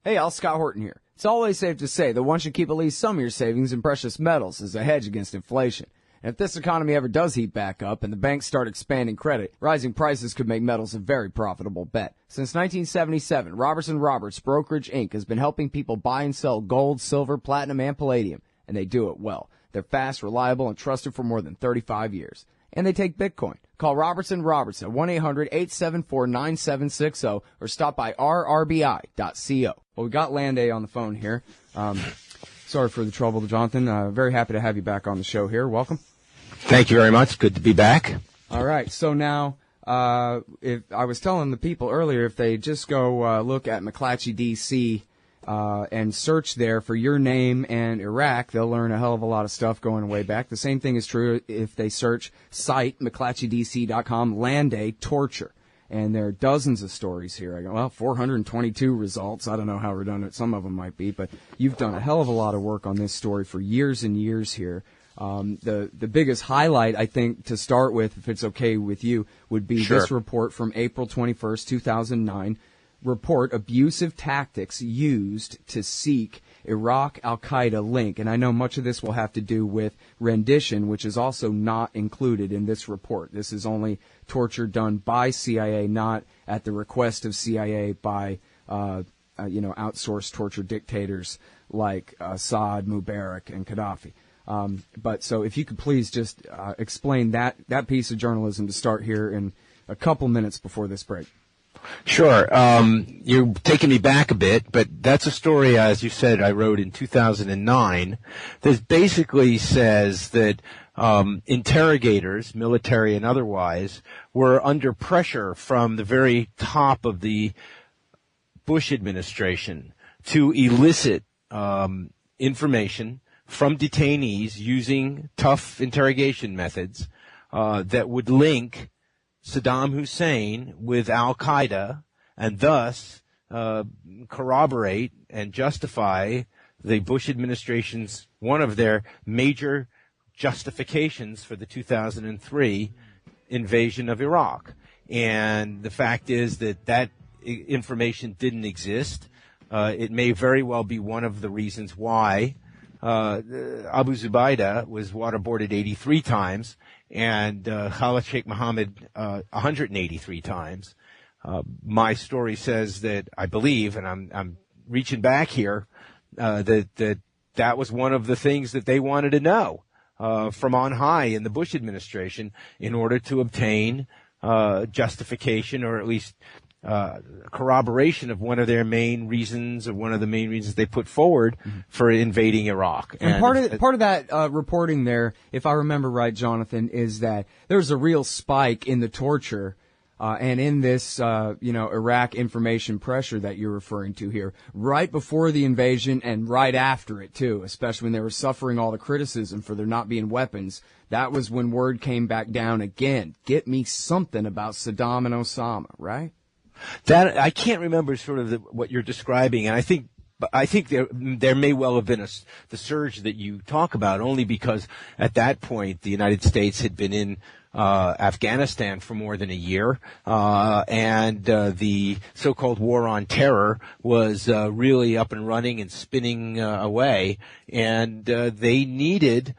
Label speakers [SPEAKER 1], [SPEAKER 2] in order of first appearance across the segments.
[SPEAKER 1] Hey, Al, Scott Horton here. It's always safe to say that one should keep at least some of your savings in precious metals as a hedge against inflation. And if this economy ever does heat back up and the banks start expanding credit, rising prices could make metals a very profitable bet. Since 1977, Robertson Roberts Brokerage Inc. has been helping people buy and sell gold, silver, platinum, and palladium, and they do it well. They're fast, reliable, and trusted for more than 35 years. And they take Bitcoin. Call Robertson Roberts at 1-800-874-9760 or stop by rrbi.co. Well, we got Landay on the phone here. Sorry for the trouble, Jonathan. Very happy to have you back on the show here. Welcome.
[SPEAKER 2] Thank you very much. Good to be back.
[SPEAKER 1] All right. So now, if I was telling the people earlier, if they just go look at McClatchy DC and search there for your name and Iraq, they'll learn a hell of a lot of stuff going way back. The same thing is true if they search site McClatchydC.com Landay torture. And there are dozens of stories here. I go, well, 422 results. I don't know how redundant some of them might be, but you've done a hell of a lot of work on this story for years and years here. The biggest highlight, I think, to start with, if it's okay with you, would be this report from April 21st, 2009. Report, Abusive Tactics Used to Seek Iraq-al Qaida Link. And I know much of this will have to do with rendition, which is also not included in this report. This is only torture done by CIA, not at the request of CIA by, outsourced torture dictators like Assad, Mubarak, and Gaddafi. But so if you could please just explain that piece of journalism to start here in a couple minutes before this break.
[SPEAKER 2] Sure. You're taking me back a bit, but that's a story, as you said, I wrote in 2009 that basically says that interrogators, military and otherwise, were under pressure from the very top of the Bush administration to elicit information from detainees using tough interrogation methods that would link Saddam Hussein with Al Qaida and thus corroborate and justify the Bush administration's one of their major justifications for the 2003 invasion of Iraq. And the fact is that information didn't exist. It may very well be one of the reasons why Abu Zubaydah was waterboarded 83 times and Khalid Sheikh Mohammed 183 times. My story says that I believe, and I'm reaching back here, that was one of the things that they wanted to know from on high in the Bush administration in order to obtain justification or at least corroboration of one of their main reasons, or one of the main reasons they put forward for invading Iraq.
[SPEAKER 1] And part of that reporting there, if I remember right, Jonathan, is that there's a real spike in the torture and in this, Iraq information pressure that you're referring to here, right before the invasion and right after it too, especially when they were suffering all the criticism for there not being weapons. That was when word came back down again. Get me something about Saddam and Osama, right?
[SPEAKER 2] That I can't remember sort of what you're describing, and I think there may well have been the surge that you talk about, only because at that point the United States had been in Afghanistan for more than a year, and the so-called war on terror was really up and running and spinning away, and they needed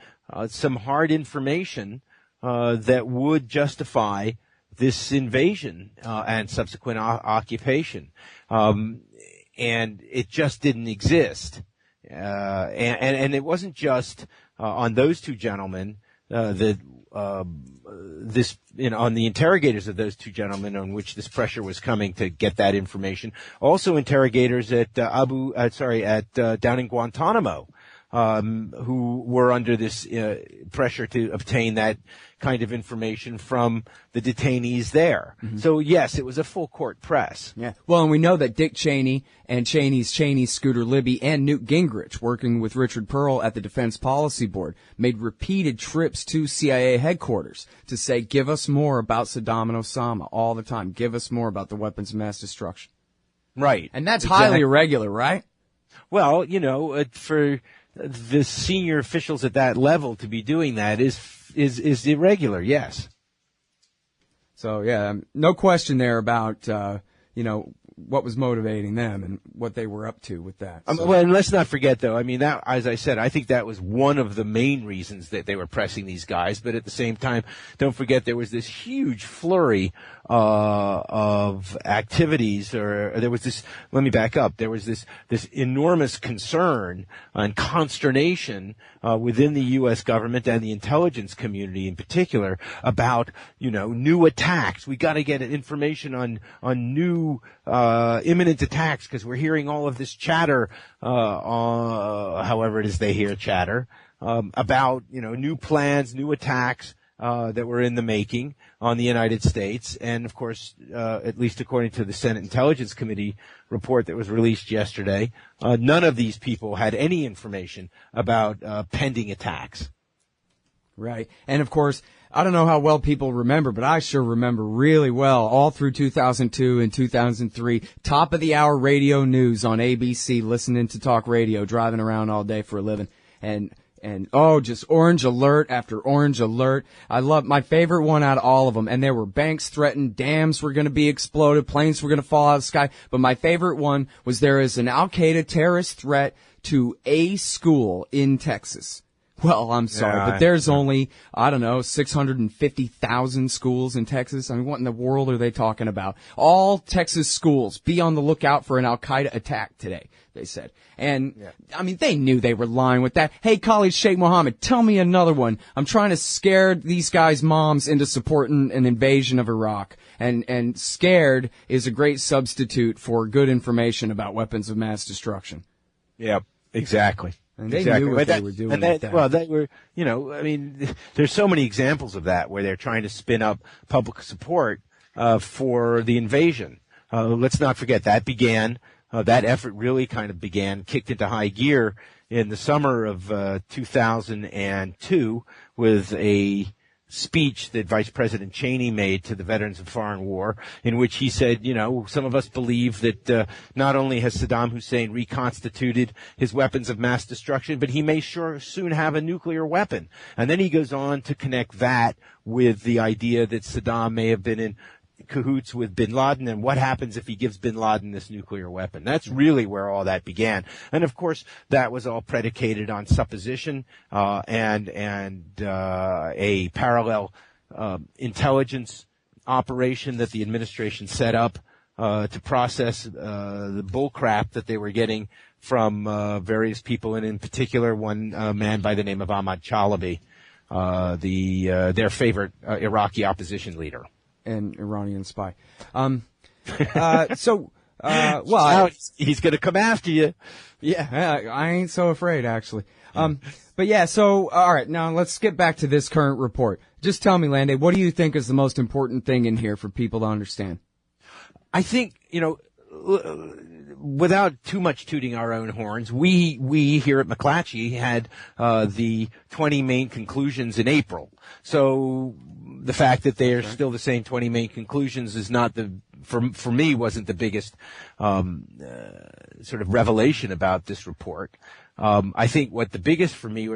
[SPEAKER 2] some hard information that would justify this invasion and subsequent occupation, and it just didn't exist. And it wasn't just on those two gentlemen on the interrogators of those two gentlemen on which this pressure was coming to get that information. Also, interrogators at down in Guantanamo, who were under this pressure to obtain that kind of information from the detainees there. So yes, it was a full court press.
[SPEAKER 1] Yeah. Well, and we know that Dick Cheney and Cheney's Scooter Libby and Newt Gingrich, working with Richard Pearl at the Defense Policy Board, made repeated trips to CIA headquarters to say, give us more about Saddam and Osama all the time. Give us more about the weapons of mass destruction.
[SPEAKER 2] Right.
[SPEAKER 1] And that's highly irregular, right?
[SPEAKER 2] Well, for the senior officials at that level to be doing that is irregular, yes.
[SPEAKER 1] So, yeah, no question there about, what was motivating them and what they were up to with that. So.
[SPEAKER 2] Well, and let's not forget, though, I mean, that, as I said, I think that was one of the main reasons that they were pressing these guys. But at the same time, don't forget there was this huge flurry of activities, or there was this, let me back up, there was this enormous concern and consternation within the U.S. government and the intelligence community in particular about, new attacks. We got to get information on new imminent attacks, because we're hearing all of this chatter, however it is they hear chatter, about, new plans, new attacks that were in the making on the United States. And of course, at least according to the Senate Intelligence Committee report that was released yesterday, none of these people had any information about pending attacks.
[SPEAKER 1] Right. And of course, I don't know how well people remember, but I sure remember really well all through 2002 and 2003, top of the hour radio news on ABC, listening to talk radio, driving around all day for a living. And just orange alert after orange alert. I love my favorite one out of all of them. And there were banks threatened, dams were going to be exploded, planes were going to fall out of the sky. But my favorite one was there is an Al Qaida terrorist threat to a school in Texas. Well, I'm sorry, but there's only, 650,000 schools in Texas. I mean, what in the world are they talking about? All Texas schools, be on the lookout for an Al Qaida attack today, they said. And, I mean, they knew they were lying with that. Hey, Khalid Sheikh Mohammed, tell me another one. I'm trying to scare these guys' moms into supporting an invasion of Iraq. And scared is a great substitute for good information about weapons of mass destruction.
[SPEAKER 2] Yeah, exactly.
[SPEAKER 1] And they knew what they were doing with that.
[SPEAKER 2] Well, they were, there's so many examples of that where they're trying to spin up public support for the invasion. Let's not forget that that effort really kind of kicked into high gear in the summer of 2002 with a speech that Vice President Cheney made to the veterans of foreign war, in which he said, some of us believe that not only has Saddam Hussein reconstituted his weapons of mass destruction, but he may soon have a nuclear weapon. And then he goes on to connect that with the idea that Saddam may have been in cahoots with bin Laden, and what happens if he gives bin Laden this nuclear weapon. That's really where all that began. And of course, that was all predicated on supposition and a parallel intelligence operation that the administration set up to process the bullcrap that they were getting from various people, and in particular one man by the name of Ahmad Chalabi, their favorite Iraqi opposition leader.
[SPEAKER 1] An Iranian spy.
[SPEAKER 2] He's going to come after you.
[SPEAKER 1] Yeah, I ain't so afraid, actually. But yeah, so, all right, now let's get back to this current report. Just tell me, Landay, what do you think is the most important thing in here for people to understand?
[SPEAKER 2] I think, without too much tooting our own horns, we here at McClatchy had the 20 main conclusions in April. So the fact that they are still the same 20 main conclusions is not for me wasn't the biggest sort of revelation about this report. I think what the biggest for me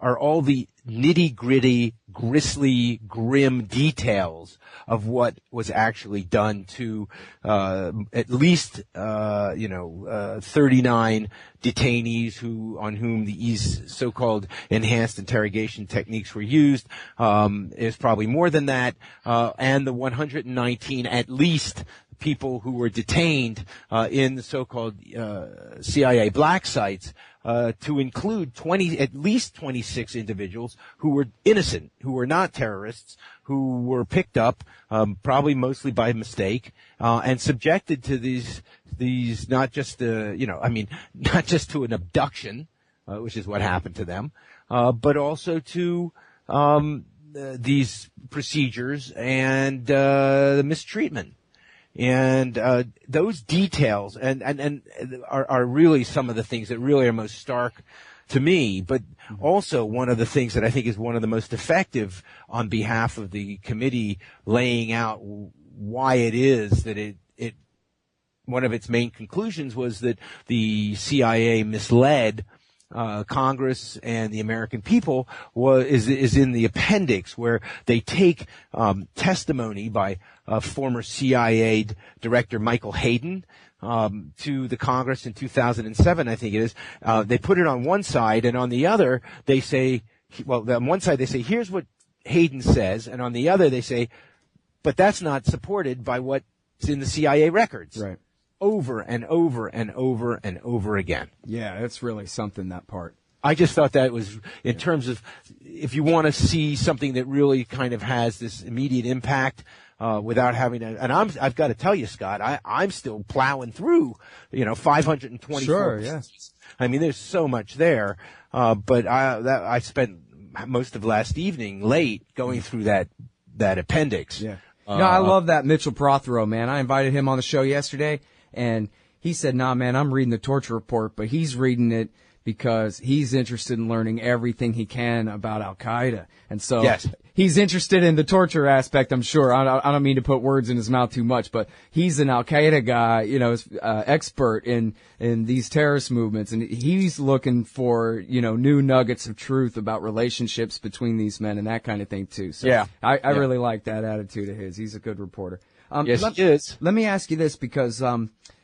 [SPEAKER 2] are all the nitty-gritty, grisly, grim details of what was actually done to at least 39 detainees on whom these so-called enhanced interrogation techniques were used. Is probably more than that, and the 119 at least people who were detained in the so-called CIA black sites, to include at least 26 individuals who were innocent, who were not terrorists, who were picked up, probably mostly by mistake, and subjected to these not just not just to an abduction, which is what happened to them, but also to these procedures and the mistreatment. And those details and are really some of the things that really are most stark to me, but also one of the things that I think is one of the most effective on behalf of the committee, laying out why it is that it one of its main conclusions was that the CIA misled Congress and the American people is in the appendix, where they take testimony by former CIA Director Michael Hayden, to the Congress in 2007, I think it is. They put it on one side, and on the other, they say, well, on one side they say, here's what Hayden says, and on the other they say, but that's not supported by what's in the CIA records.
[SPEAKER 1] Right.
[SPEAKER 2] Over and over and over and over again.
[SPEAKER 1] Yeah, it's really something, that part.
[SPEAKER 2] I just thought that was, in terms of, if you want to see something that really kind of has this immediate impact, without having to, and I've got to tell you, Scott, I'm still plowing through, 524.
[SPEAKER 1] Sure, yeah.
[SPEAKER 2] I mean, there's so much there, but I spent most of last evening late going through that appendix.
[SPEAKER 1] Yeah. I love that Mitchell Prothero, man. I invited him on the show yesterday, and he said, nah, man, I'm reading the torture report, but he's reading it because he's interested in learning everything he can about Al Qaeda. And so
[SPEAKER 2] yes.
[SPEAKER 1] He's interested in the torture aspect, I'm sure. I don't mean to put words in his mouth too much, but he's an Al Qaeda guy, expert in these terrorist movements. And he's looking for, new nuggets of truth about relationships between these men and that kind of thing too. So
[SPEAKER 2] yeah.
[SPEAKER 1] I really like that attitude of his. He's a good reporter.
[SPEAKER 2] Yes, he is.
[SPEAKER 1] Let me ask you this, because,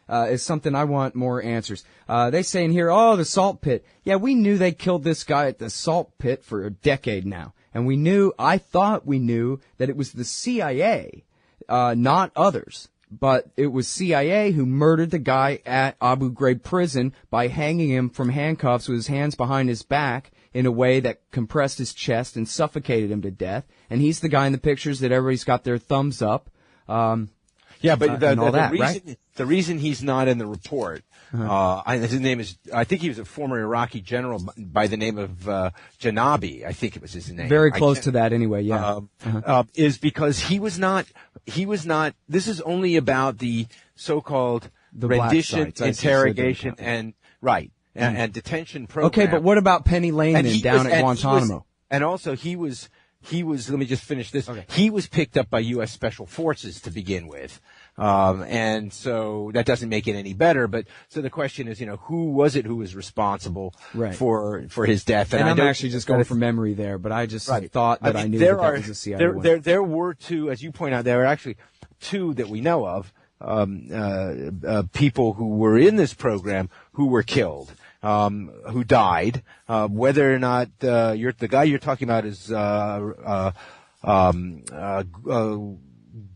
[SPEAKER 1] it's something I want more answers. They say in here, the salt pit. Yeah, we knew they killed this guy at the salt pit for a decade now. And I thought we knew that it was the CIA, not others. But it was CIA who murdered the guy at Abu Ghraib prison by hanging him from handcuffs with his hands behind his back in a way that compressed his chest and suffocated him to death. And he's the guy in the pictures that everybody's got their thumbs up.
[SPEAKER 2] Yeah, but
[SPEAKER 1] the
[SPEAKER 2] reason he's not in the report, his name is, I think he was a former Iraqi general by the name of Janabi, I think it was his name.
[SPEAKER 1] Very close to that anyway, yeah.
[SPEAKER 2] Is because he was not, this is only about the so-called rendition, interrogation, and detention program.
[SPEAKER 1] Okay, but what about Penny Lane down at Guantanamo?
[SPEAKER 2] And also he was, let me just finish this.
[SPEAKER 1] Okay.
[SPEAKER 2] He was picked up by U.S. Special Forces to begin with. And so that doesn't make it any better, but so the question is, who was it who was responsible for his death?
[SPEAKER 1] And I'm actually just going from memory there, but I just thought that I knew that was a CIA one.
[SPEAKER 2] There were two, as you point out, there were actually two that we know of, people who were in this program who were killed. Who died, whether or not, the guy you're talking about is,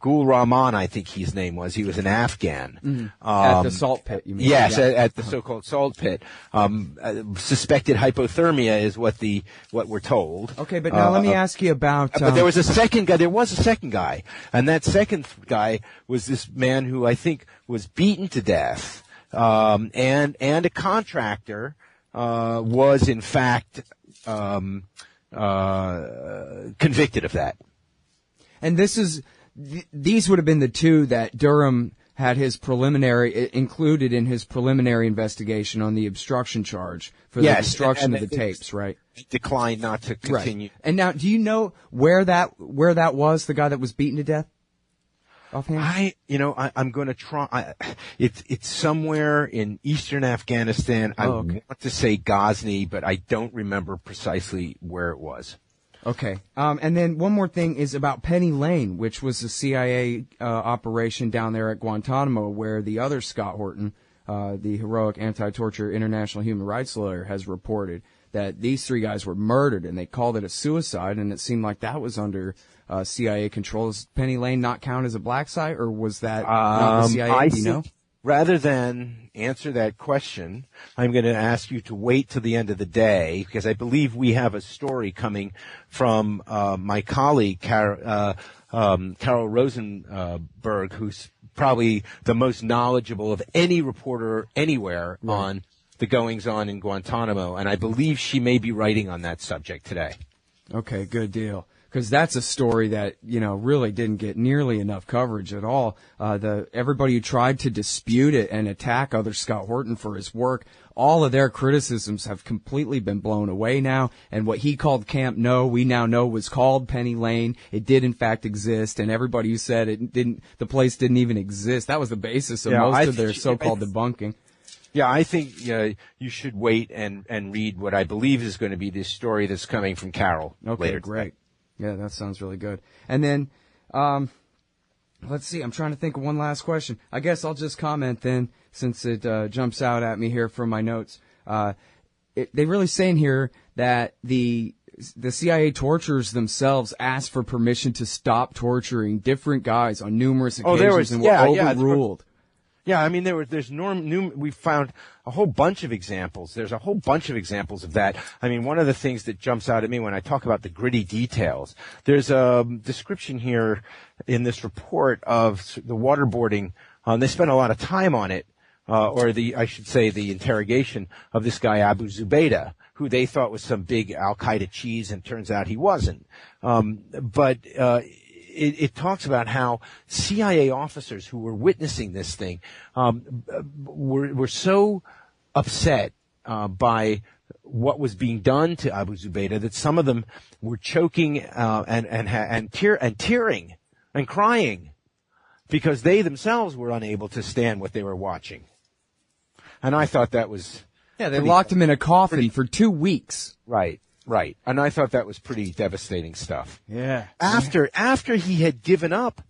[SPEAKER 2] Gul Rahman, I think his name was. He was an Afghan.
[SPEAKER 1] Mm-hmm. At the salt pit, you mean?
[SPEAKER 2] Yes, at the so-called salt pit. Suspected hypothermia is what we're told.
[SPEAKER 1] Okay, but now let me ask you about,
[SPEAKER 2] but there was a second guy, and that second guy was this man who I think was beaten to death. And a contractor, was in fact, convicted of that.
[SPEAKER 1] And these would have been the two that Durham had included in his preliminary investigation on the obstruction charge for the destruction of the tapes, right?
[SPEAKER 2] Declined not to continue.
[SPEAKER 1] Right. And now, do you know where that was, the guy that was beaten to death? Offhand?
[SPEAKER 2] I'm going to try. It's somewhere in eastern Afghanistan. I want to say Ghazni, but I don't remember precisely where it was.
[SPEAKER 1] Okay. And then one more thing is about Penny Lane, which was a CIA operation down there at Guantanamo, where the other Scott Horton, the heroic anti-torture international human rights lawyer, has reported that these three guys were murdered, and they called it a suicide, and it seemed like that was under CIA control. Does Penny Lane not count as a black site, or was that not the CIA? Do you know?
[SPEAKER 2] Rather than answer that question, I'm going to ask you to wait till the end of the day, because I believe we have a story coming from my colleague, Carol Rosenberg, who's probably the most knowledgeable of any reporter anywhere on the goings-on in Guantanamo, and I believe she may be writing on that subject today.
[SPEAKER 1] Okay, good deal. Because that's a story that, really didn't get nearly enough coverage at all. Everybody who tried to dispute it and attack other Scott Horton for his work, all of their criticisms have completely been blown away now. And what he called Camp No, we now know was called Penny Lane. It did in fact exist, and everybody who said the place didn't even exist, that was the basis of most of their so-called debunking.
[SPEAKER 2] Yeah, I think you should wait and read what I believe is going to be this story that's coming from Carol later.
[SPEAKER 1] Great. Yeah, that sounds really good. And then, Let's see. I'm trying to think of one last question. I guess I'll just comment then, since it jumps out at me here from my notes. They really say in here that the CIA torturers themselves asked for permission to stop torturing different guys on numerous occasions and were overruled.
[SPEAKER 2] Yeah, I mean, we found a whole bunch of examples. There's a whole bunch of examples of that. I mean, one of the things that jumps out at me when I talk about the gritty details, there's a description here in this report of the waterboarding. They spent a lot of time on it, I should say the interrogation of this guy Abu Zubaydah, who they thought was some big Al Qaida cheese, and turns out he wasn't. It talks about how CIA officers who were witnessing this thing were so upset by what was being done to Abu Zubaydah that some of them were choking and tearing and crying because they themselves were unable to stand what they were watching. And I thought that was
[SPEAKER 1] they locked him in a coffin for 2 weeks.
[SPEAKER 2] Right. And I thought that was pretty devastating stuff.
[SPEAKER 1] Yeah.
[SPEAKER 2] After he had given up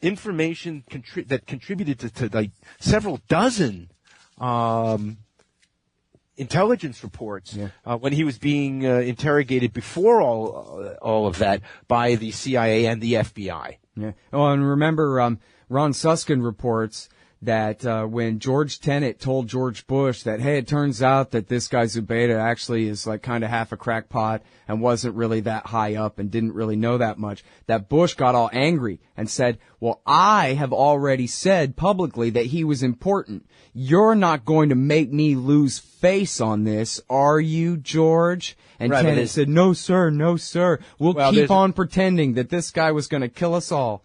[SPEAKER 2] information that contributed to like several dozen intelligence reports when he was being interrogated before all of that by the CIA and the FBI.
[SPEAKER 1] Yeah. Oh, and remember, Ron Suskind reports that when George Tenet told George Bush that, hey, it turns out that this guy Zubaydah actually is like kind of half a crackpot and wasn't really that high up and didn't really know that much, that Bush got all angry and said, well, I have already said publicly that he was important. You're not going to make me lose face on this, are you, George? And Tenet said, no, sir. We'll keep on pretending that this guy was going to kill us all.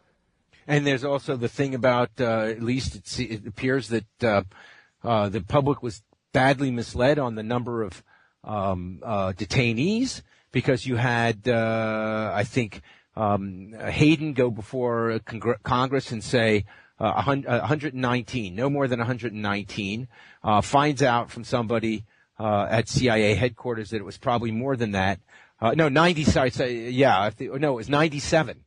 [SPEAKER 2] And there's also the thing about, at least it appears that the public was badly misled on the number of detainees, because you had, I think, Hayden go before Congress and say 119, no more than 119, finds out from somebody at CIA headquarters that it was probably more than that. No, 90, it was 97.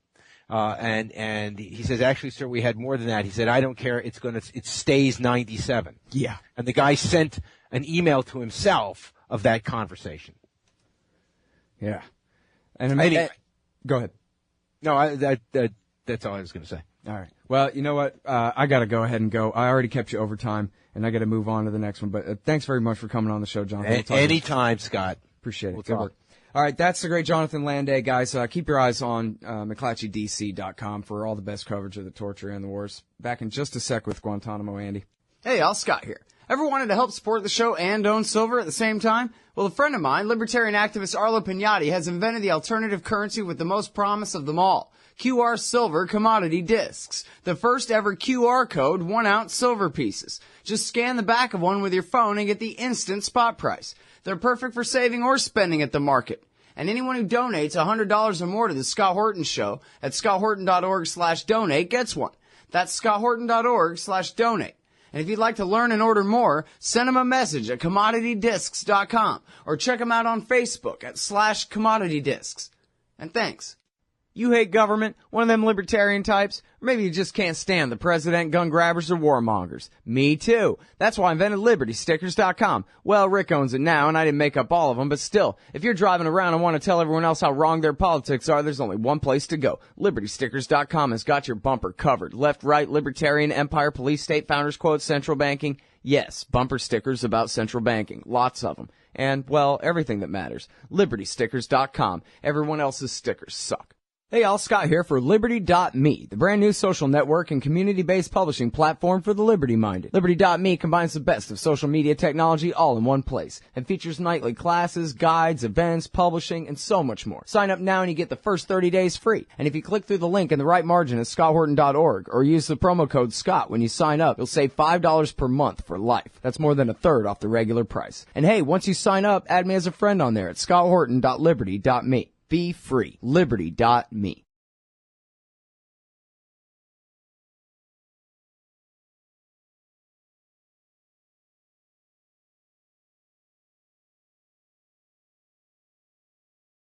[SPEAKER 2] And he says, actually, sir, we had more than that. He said, I don't care. It stays 97.
[SPEAKER 1] Yeah.
[SPEAKER 2] And the guy sent an email to himself of that conversation.
[SPEAKER 1] Yeah. And anyway, go ahead.
[SPEAKER 2] No, that's all I was going to say.
[SPEAKER 1] All right. Well, you know what? I got to go ahead and go. I already kept you overtime, and I got to move on to the next one. But thanks very much for coming on the show, Jonathan.
[SPEAKER 2] Anytime, Scott.
[SPEAKER 1] Appreciate it. Good work. All right, that's the great Jonathan Landay, guys. Keep your eyes on McClatchyDC.com for all the best coverage of the torture and the wars. Back in just a sec with Guantanamo Andy.
[SPEAKER 3] Hey, Al Scott here. Ever wanted to help support the show and own silver at the same time? Well, a friend of mine, libertarian activist Arlo Pignatti, has invented the alternative currency with the most promise of them all. QR Silver Commodity Discs. The first ever QR code 1-ounce silver pieces. Just scan the back of one with your phone and get the instant spot price. They're perfect for saving or spending at the market. And anyone who donates $100 or more to the Scott Horton Show at scotthorton.org/donate gets one. That's scotthorton.org/donate. And if you'd like to learn and order more, send them a message at commoditydiscs.com or check them out on Facebook at /commoditydiscs. And thanks. You hate government, one of them libertarian types, or maybe you just can't stand the president, gun grabbers, or warmongers. Me too. That's why I invented LibertyStickers.com. Well, Rick owns it now, and I didn't make up all of them, but still, if you're driving around and want to tell everyone else how wrong their politics are, there's only one place to go. LibertyStickers.com has got your bumper covered. Left, right, libertarian, empire, police, state, founders quotes, central banking. Yes, bumper stickers about central banking. Lots of them. And, well, everything that matters. LibertyStickers.com. Everyone else's stickers suck. Hey, Al Scott here for Liberty.me, the brand new social network and community-based publishing platform for the liberty-minded. Liberty.me combines the best of social media technology all in one place and features nightly classes, guides, events, publishing, and so much more. Sign up now and you get the first 30 days free. And if you click through the link in the right margin at scotthorton.org or use the promo code SCOTT when you sign up, you'll save $5 per month for life. That's more than a third off the regular price. And hey, once you sign up, add me as a friend on there at scotthorton.liberty.me. Be free. Liberty.me.